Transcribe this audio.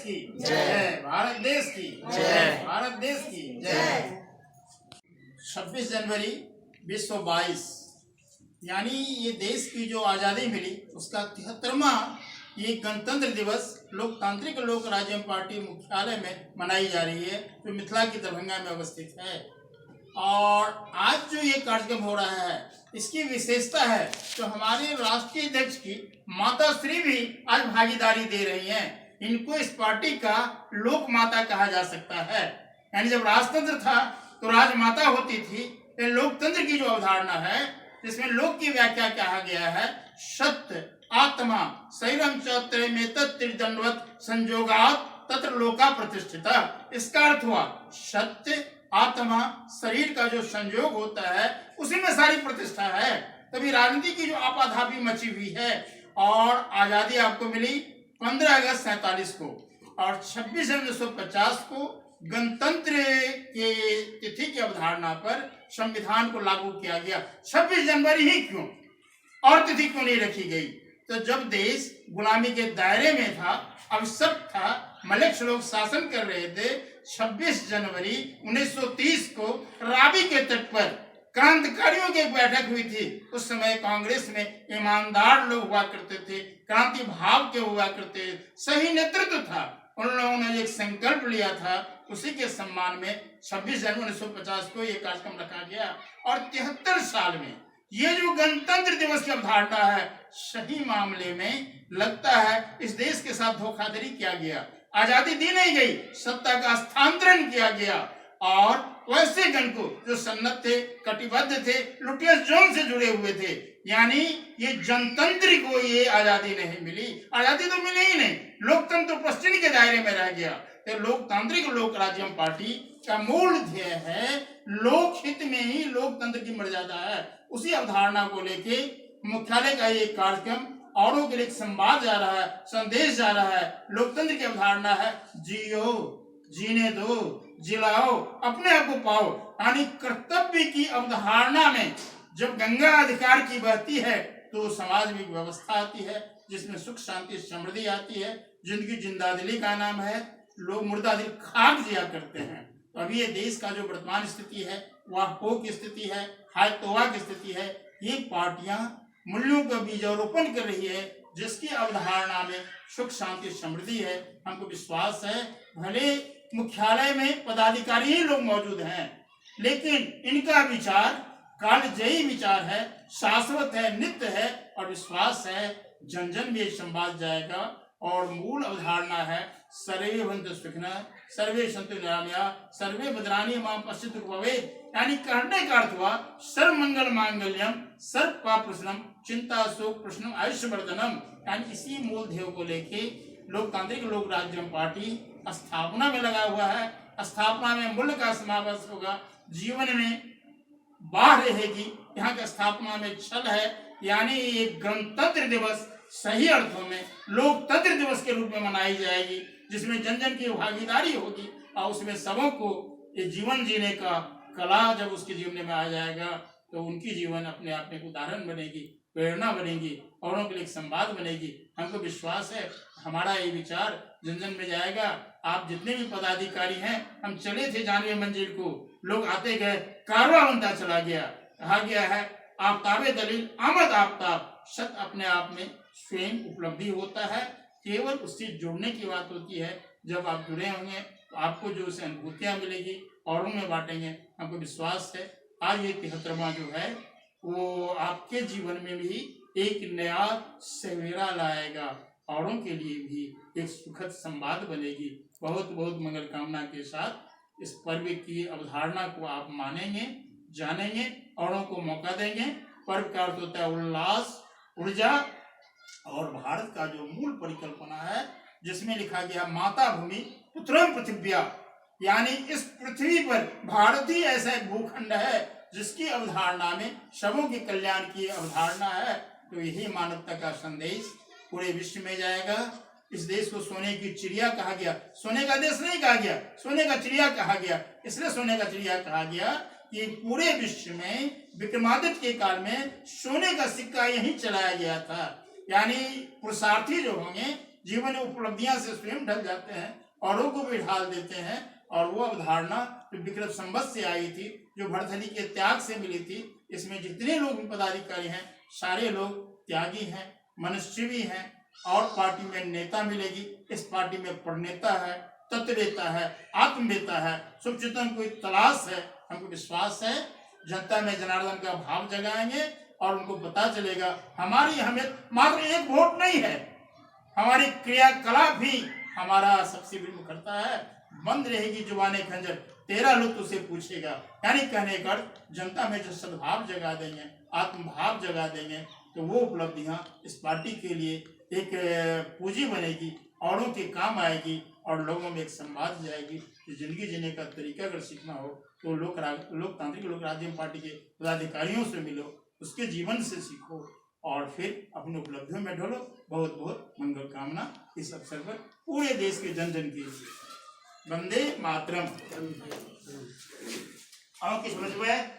की जय, भारत देश की जय, भारत देश की जय। 26 जनवरी विश्व 22 यानी ये देश की जो आज़ादी मिली उसका 73वां ये गणतंत्र दिवस लोकतांत्रिक लोक राज्य पार्टी मुख्यालय में मनाई जा रही है, जो मिथिला की दरभंगा में अवस्थित है। और आज जो ये कार्यक्रम हो रहा है इसकी विशेषता है तो हमारे राष्ट्रीय अध्यक्ष की माता श्री भी आज भागीदारी दे रही हैं। इनको इस पार्टी का लोक माता कहा जा सकता है। यानी जब राजतंत्र था तो राजमाता होती थी। ये लोकतंत्र की जो अवधारणा है जिसमें लोक की व्याख्या कहा गया है सत्य आत्मा शरीरम त्रिदंडवत संयोगात तत्र लोका प्रतिष्ठिता। इसका अर्थ हुआ सत्य आत्मा शरीर का जो संयोग होता है उसी में सारी प्रतिष्ठा है। तभी राजनीति की जो आपाधापी मची हुई है। और आजादी आपको मिली 15 अगस्त 47 को और 26 जनवरी 1950 को गणतंत्र के तिथि की अवधारणा पर संविधान को लागू किया गया। 26 जनवरी ही क्यों और तिथि क्यों नहीं रखी गई? तो जब देश गुलामी के दायरे में था, अभिशप्त था, मलिक लोग शासन कर रहे थे, 26 जनवरी 1930 को रावी के तट पर क्रांतिकारियों की एक बैठक हुई थी। उस समय कांग्रेस में ईमानदार लोग हुआ करते थे, क्रांति भाव के हुआ करते थे, सही नेतृत्व था। उन लोगों ने एक संकल्प लिया था, उसी के सम्मान में 26 जनवरी 1950 को यह कार्यक्रम रखा गया। और 73 साल में ये जो गणतंत्र दिवस की अवधारणा है सही मामले में लगता है इस देश के साथ धोखाधड़ी किया गया। आजादी दी नहीं गई, सत्ता का स्थानांतरण किया गया। और वैसे जन को जो सन्नत थे, कटिबद्ध थे, लुटियस जोन से जुड़े हुए थे, यानी ये जनतंत्र को ये आजादी नहीं मिली। आजादी तो मिली ही नहीं, लोकतंत्र पश्चिम के दायरे में रह गया। तो लोकतांत्रिक लोक राज्य पार्टी का मूल ध्येय है लोक हित में ही लोकतंत्र की मर्यादा है। उसी अवधारणा को लेके मुख्यालय का ये कार्यक्रम औरों के लिए संवाद जा रहा है, संदेश जा रहा है। लोकतंत्र की अवधारणा है जियो, जीने दो, जिलाओ, अपने आप को पाओ। यानी कर्तव्य की अवधारणा में जब गंगा अधिकार की बहती है तो समाज में व्यवस्था आती है जिसमें सुख शांति समृद्धि आती है। जिंदगी जिंदादिली का नाम है, लोग मुर्दादिल खाक जिया करते हैं। तो अभी ये देश का जो वर्तमान स्थिति है वह हो की स्थिति है, हाय तोवा की स्थिति है। ये पार्टियां मूल्यों का बीजारोपण कर रही है जिसकी अवधारणा में सुख शांति समृद्धि है। हमको विश्वास है भले मुख्यालय में पदाधिकारी ही लोग मौजूद हैं, लेकिन इनका विचार कालजयी विचार है, शाश्वत है, नित्य है। और विश्वास है जन जन में संवाद जाएगा। और मूल अवधारणा है सर्वे भवन्तु सुखिनः सर्वे सन्तु निरामया सर्वे भद्राणि मां पश्यन्तु भवेत्। यानी कहने का अर्थ हुआ सर्व मंगल मांगल्यम सर्व पाप प्रशमनम चिंता शोक प्रशमनम आयुष्यवर्धनम। यानी इसी मूल ध्येय को लेके लोकतांत्रिक लोक राज्य पार्टी स्थापना में लगा हुआ है। स्थापना में मूल्य का समावेश होगा, जीवन में बाढ़ रहेगी, यहाँ की स्थापना में छल है। यानी ये गणतंत्र दिवस सही अर्थों में लोकतंत्र दिवस के रूप में मनाई जाएगी, जिसमें जन जन की भागीदारी होगी और उसमें सबों को ये जीवन जीने का कला जब उसके जीवन में आ जाएगा तो उनकी जीवन अपने आप में उदाहरण बनेगी, प्रेरणा बनेगी, औरों के लिए संवाद बनेगी। हमको विश्वास है हमारा ये विचार जन जन में जाएगा। आप जितने भी पदाधिकारी हैं, हम चले थे जानवी मंजिल को, लोग आते गए, कारवा बनता चला गया। कहा गया है आफ्ताबे दलील आमद आफ्ताब, सत अपने आप में स्वयं उपलब्धि होता है, केवल उससे जुड़ने की बात होती है। जब आप जुड़े होंगे तो आपको जो उसे अनुभूतियां मिलेगी औरों में बांटेंगे। हमको विश्वास है आज ये 73वां जो है वो आपके जीवन में भी एक नया सवेरा लाएगा, औरों के लिए भी एक सुखद संवाद बनेगी। बहुत बहुत मंगल कामना के साथ इस पर्व की अवधारणा को आप मानेंगे, जानेंगे, औरों को मौका देंगे। पर्व का अर्थ होता है उल्लास, ऊर्जा। और भारत का जो मूल परिकल्पना है जिसमें लिखा गया माता भूमि पुत्रम पृथिव्या, यानी इस पृथ्वी पर भारत ही ऐसा एक भूखंड है जिसकी अवधारणा में सबों के कल्याण की अवधारणा है। तो यही मानवता का संदेश पूरे विश्व में जाएगा। इस देश को सोने की चिड़िया कहा गया, सोने का देश नहीं कहा गया, सोने का चिड़िया कहा गया। इसलिए सोने का चिड़िया कहा गया कि पूरे विश्व में विक्रमादित्य के काल में सोने का सिक्का यही चलाया गया था। यानी पुरुषार्थी जो होंगे जीवन में उपलब्धियां से स्वयं ढल जाते हैं, औरों को भी ढाल देते हैं। और वो अवधारणा जो विक्रम संवत से आई थी, जो भरथरी के त्याग से मिली थी, इसमें जितने लोग पदाधिकारी हैं सारे लोग त्यागी हैं, मनुष्यवी हैं। और पार्टी में नेता मिलेगी, इस पार्टी में प्रणेता है, तत्ववेता है, आत्मवेता है, शुभचिंतन को तलाश है। हमको विश्वास है जनता में जनार्दन का भाव जगाएंगे और उनको पता चलेगा हमारी अहमियत मात्र एक वोट नहीं है, हमारी क्रियाकलाप भी हमारा सबसे बड़ी मुखरता है। बंद रहेगी जुबाने खंजर, तेरा लुत्फ उसे पूछेगा। यानी कहने का जनता में जो सद्भाव जगा देंगे, आत्मभाव जगा देंगे, तो वो उपलब्धियां इस पार्टी के लिए एक पूंजी बनेगी, औरों के काम आएगी और लोगों में एक संवाद जाएगी। तो जिंदगी जीने का तरीका अगर सीखना हो तो लोकतांत्रिक लोक राज्य पार्टी के पदाधिकारियों से मिलो, उसके जीवन से सीखो और फिर अपनी उपलब्धियों में ढलो। बहुत बहुत मंगल कामना इस अवसर पर पूरे देश के जन जन के लिए। वंदे मातरम। और किस समझ में